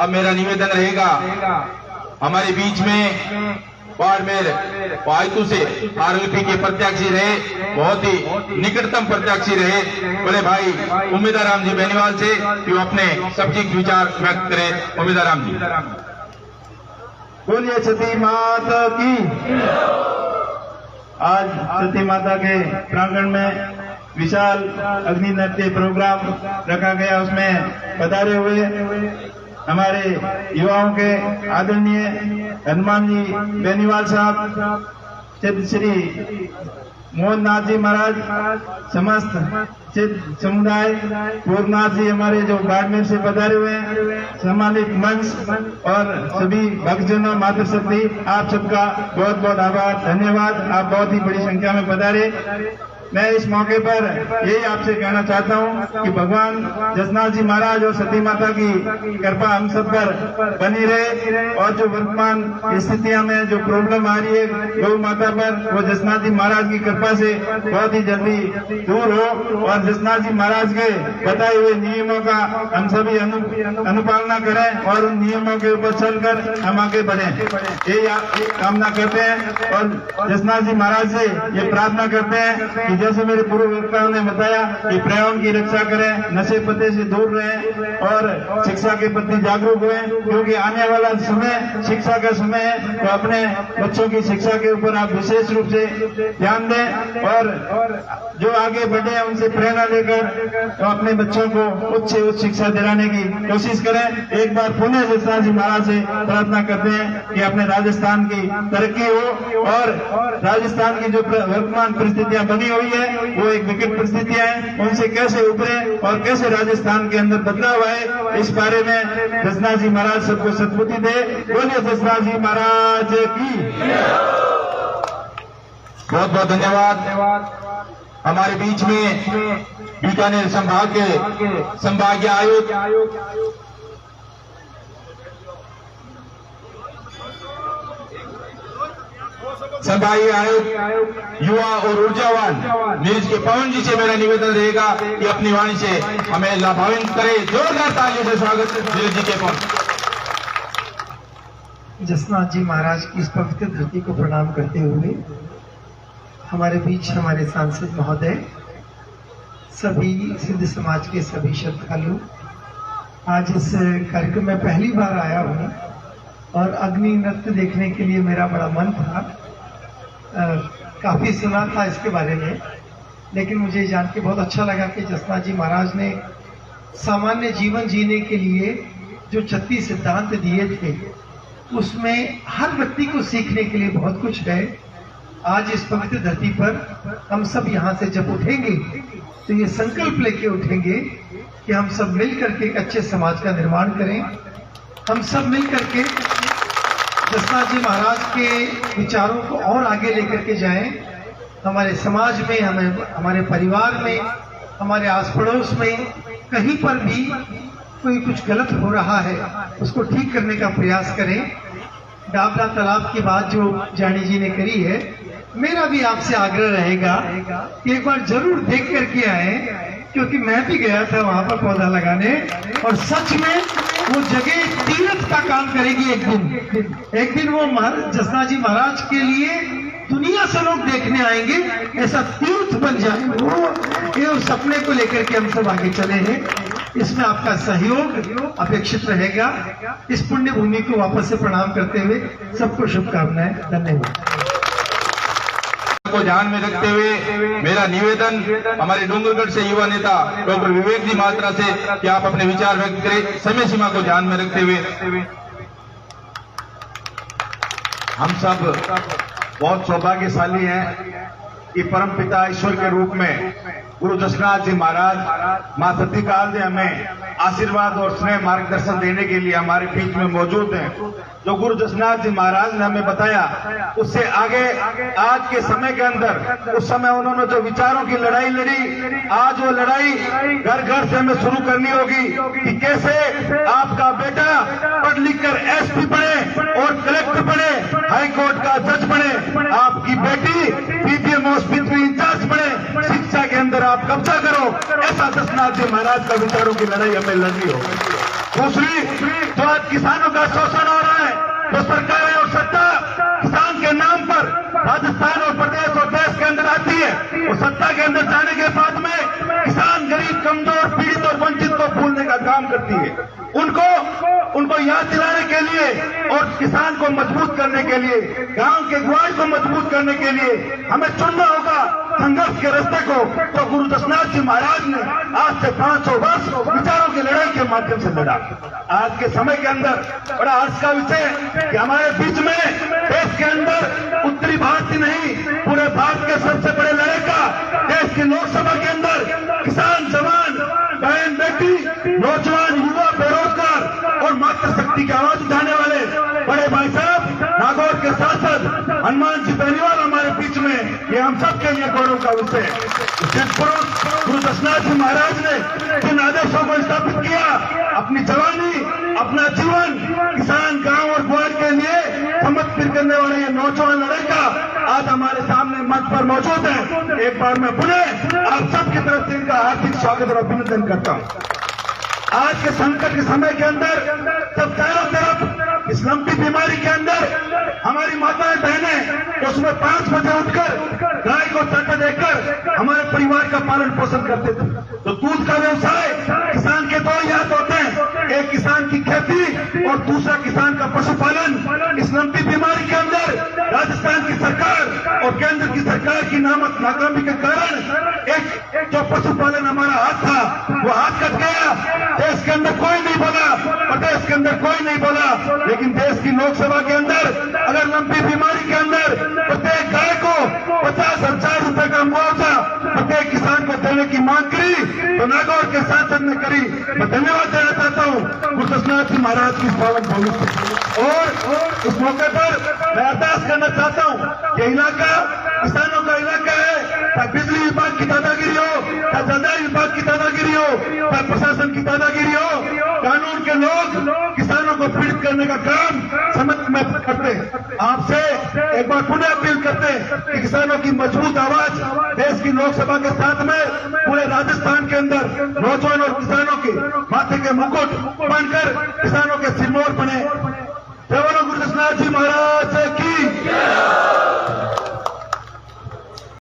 अब मेरा निवेदन रहेगा हमारे बीच में बाड़मेर वायतु से आरएलपी के प्रत्याशी रहे, बहुत ही निकटतम प्रत्याशी रहे बड़े भाई उम्मीदाराम जी बेनीवाल से कि वो अपने सब्जी विचार व्यक्त करें। उम्मीदाराम जी। बोलिए सती माता की। आज सती माता के प्रांगण में विशाल अग्नि नृत्य प्रोग्राम रखा गया, उसमें पधारे हुए हमारे युवाओं के आदरणीय हनुमान जी बेनीवाल साहब, सिद्ध श्री मोहन नाथ जी महाराज, समस्त सिद्ध समुदाय, पूर्वनाथ जी हमारे जो बाड़मेर से पधारे हुए हैं, सम्मानित मंच और सभी भक्तजनों, मातृशक्ति, आप सबका बहुत बहुत आभार, धन्यवाद। आप बहुत ही बड़ी संख्या में पधारे। मैं इस मौके पर यही आपसे कहना चाहता हूं कि भगवान जसनाथ जी महाराज और सती माता की कृपा हम सब पर बनी रहे और जो वर्तमान स्थितियां में जो प्रॉब्लम आ रही है गौ माता पर, वो जसनाथ जी महाराज की कृपा से बहुत ही जल्दी दूर हो और जसनाथ जी महाराज के बताए हुए नियमों का हम सभी अनुपालना करें और उन नियमों के ऊपर चलकर हम आगे बढ़े, यही कामना करते हैं। और जसनाथ जी महाराज से ये प्रार्थना करते हैं कि जैसे मेरे पूर्व वक्ताओं ने बताया कि पर्यावरण की रक्षा करें, नशे पते से दूर रहें और शिक्षा के प्रति जागरूक हुए, क्योंकि आने वाला समय शिक्षा का समय है। तो अपने बच्चों की शिक्षा के ऊपर आप विशेष रूप से ध्यान दें और जो आगे बढ़े उनसे प्रेरणा लेकर तो अपने बच्चों को उच्च से उच्च शिक्षा दिलाने की कोशिश करें। एक बार पुनः जसनाथ जी महाराज से प्रार्थना करते हैं कि अपने राजस्थान की तरक्की हो और राजस्थान की जो वर्तमान परिस्थितियां बनी हुई है वो एक विकट परिस्थितियां हैं, उनसे कैसे उभरे और कैसे राजस्थान के अंदर बदलाव आए, इस बारे में जसनाथ जी महाराज सबको सद्बुद्धि दे। बोलिए जसनाथ जी महाराज की। बहुत बहुत धन्यवाद। हमारे बीच में बीकानेर संभाग के संभागीय आयुक्त संभागीय आयुक्त युवा और ऊर्जावान नीरज के पवन जी से मेरा निवेदन रहेगा कि अपनी वाणी से हमें लाभान्वित करें। जोरदार तालियों से स्वागत नीरज जी के पवन। जसनाथ जी महाराज की इस पवित्र धरती को प्रणाम करते हुए हमारे बीच हमारे सांसद महोदय, सभी सिद्ध समाज के सभी श्रद्धालु, आज इस कार्यक्रम में पहली बार आया हूँ और अग्नि नृत्य देखने के लिए मेरा बड़ा मन था। काफी सुना था इसके बारे में, लेकिन मुझे जान के बहुत अच्छा लगा कि जसनाथ जी महाराज ने सामान्य जीवन जीने के लिए जो 36 सिद्धांत दिए थे उसमें हर व्यक्ति को सीखने के लिए बहुत कुछ है। आज इस पवित्र धरती पर हम सब यहाँ से जब उठेंगे तो ये संकल्प लेके उठेंगे कि हम सब मिल करके एक अच्छे समाज का निर्माण करें। हम सब मिल करके जसनाथ जी महाराज के विचारों को और आगे लेकर के जाएं। हमारे समाज में, हमारे परिवार में, हमारे आस पड़ोस में कहीं पर भी कोई कुछ गलत हो रहा है उसको ठीक करने का प्रयास करें। डाबरा तालाब की बात जो जानी जी ने करी है, मेरा भी आपसे आग्रह रहेगा कि एक बार जरूर देख करके आए, क्योंकि मैं भी गया था वहां पर पौधा लगाने और सच में वो जगह तीर्थ का काम करेगी। एक दिन वो जसनाथ जी महाराज के लिए दुनिया से लोग देखने आएंगे, ऐसा तीर्थ बन जाए वो। ये उस सपने को लेकर के हम सब आगे चले हैं। इसमें आपका सहयोग अपेक्षित रहेगा। इस पुण्य भूमि को वापस से प्रणाम करते हुए सबको शुभकामनाएं। धन्यवाद। को ध्यान में रखते हुए मेरा निवेदन हमारे डूंगरगढ़ से युवा नेता डॉक्टर विवेक जी मात्रा से कि आप अपने विचार व्यक्त करें, समय सीमा को ध्यान में रखते हुए। हम सब बहुत सौभाग्यशाली हैं कि परम पिता ईश्वर के रूप में गुरु जसनाथ जी महाराज मां सती काल जी हमें आशीर्वाद और स्नेह मार्गदर्शन देने के लिए हमारे बीच में मौजूद हैं। जो गुरु जसनाथ जी महाराज ने हमें बताया उससे आगे आज के समय के अंदर, उस समय उन्होंने जो विचारों की लड़ाई लड़ी, आज वो लड़ाई घर घर से हमें शुरू करनी होगी कि कैसे आपका बेटा पढ़ लिख कर एसपी बने और कलेक्टर बने, हाई कोर्ट का जज बने, आपकी बेटी पीपीएम हॉस्पिटल इंचार्ज बने, शिक्षा के अंदर आप कब्जा करो। ऐसा जसनाथ जी महाराज का विचारों की लड़ाई हमें लड़नी होगी। दूसरी, जो आज किसानों का शोषण हो रहा है, तो सरकारें और सत्ता किसान के नाम पर राजस्थान और प्रदेश और देश के अंदर आती है, और सत्ता के अंदर जाने के बाद में किसान गरीब, कमजोर, पीड़ित और वंचित को भूलने का काम करती है। उनको याद दिलाने के लिए और किसान को मजबूत करने के लिए, गांव के गुआई को मजबूत करने के लिए हमें चुनना होगा संघर्ष के रास्ते को। तो गुरु दशनाथ जी महाराज ने आज से 500 वर्ष विचारों की लड़ाई के माध्यम से लड़ा। आज के समय के अंदर बड़ा हर्ष का विषय है कि हमारे बीच में देश के अंदर उत्तरी भारत ही नहीं, पूरे भारत के सबसे बड़े लड़का, देश की लोकसभा के अंदर किसान, जवान, बहन, बेटी, नौजवान, युवा, बेरोजगार और मातृशक्ति की आवाज उठाने वाले बड़े भाई साहब नागौर के सांसद हनुमान जी बेनीवाल हमारे बीच में, ये हम सबके लिए गौरव का विषय है। गुरु दशनाथ जी महाराज ने जिन आदेशों को स्थापित किया, अपनी जवानी, अपना जीवन किसान, गांव और ग्वाल के लिए समर्पित करने वाले ये नौजवान लड़का आज हमारे सामने मंच पर मौजूद है। एक बार मैं पुनः आप सबकी तरफ से इनका हार्दिक स्वागत और अभिनंदन करता हूं। आज के संकट के समय के अंदर जब चारों तरफ इस लंबी बीमारी के अंदर हमारी माताएं, बहनें तो उसमें 5 बजे उठकर गाय को चाटा देकर हमारे परिवार का पालन पोषण करते थे। तो दूध का व्यवसाय, किसान के 2 याद होते हैं, एक किसान की खेती और दूसरा किसान का पशुपालन। इस लंबी बीमारी के अंदर राजस्थान की सरकार और केंद्र की सरकार की नाकामी के कारण एक जो पशुपालन हमारा हाथ था वो हाथ कट गया। देश के अंदर कोई नहीं बोला, प्रदेश के अंदर कोई नहीं बोला, लेकिन देश की लोकसभा के अंदर अगर लंबी बीमारी के अंदर प्रत्येक गाय को 50,000 रुपए का मुआवजा प्रत्येक किसान को देने की मांग करी, तो नागौर के सांसद ने करी। मैं धन्यवाद देना चाहता हूँ गुरु दशनाथ जी महाराज की पावन भूमि से। और इस मौके पर मैं अरदास करना चाहता हूँ कि इलाका किसानों का इलाका है, चाहे बिजली विभाग की दादागिरी हो, चाहे जलदाय विभाग की दादागिरी हो, चाहे प्रशासन की दादागिरी हो, कानून के लोग किसानों को पीड़ित करने का काम समझ में करते हैं। आपसे एक बार पुनः अपील करते हैं कि किसानों की मजबूत आवाज देश की लोकसभा के साथ में पूरे राजस्थान के अंदर नौजवान और किसानों के माथे के मुकुट बनकर किसानों के सिर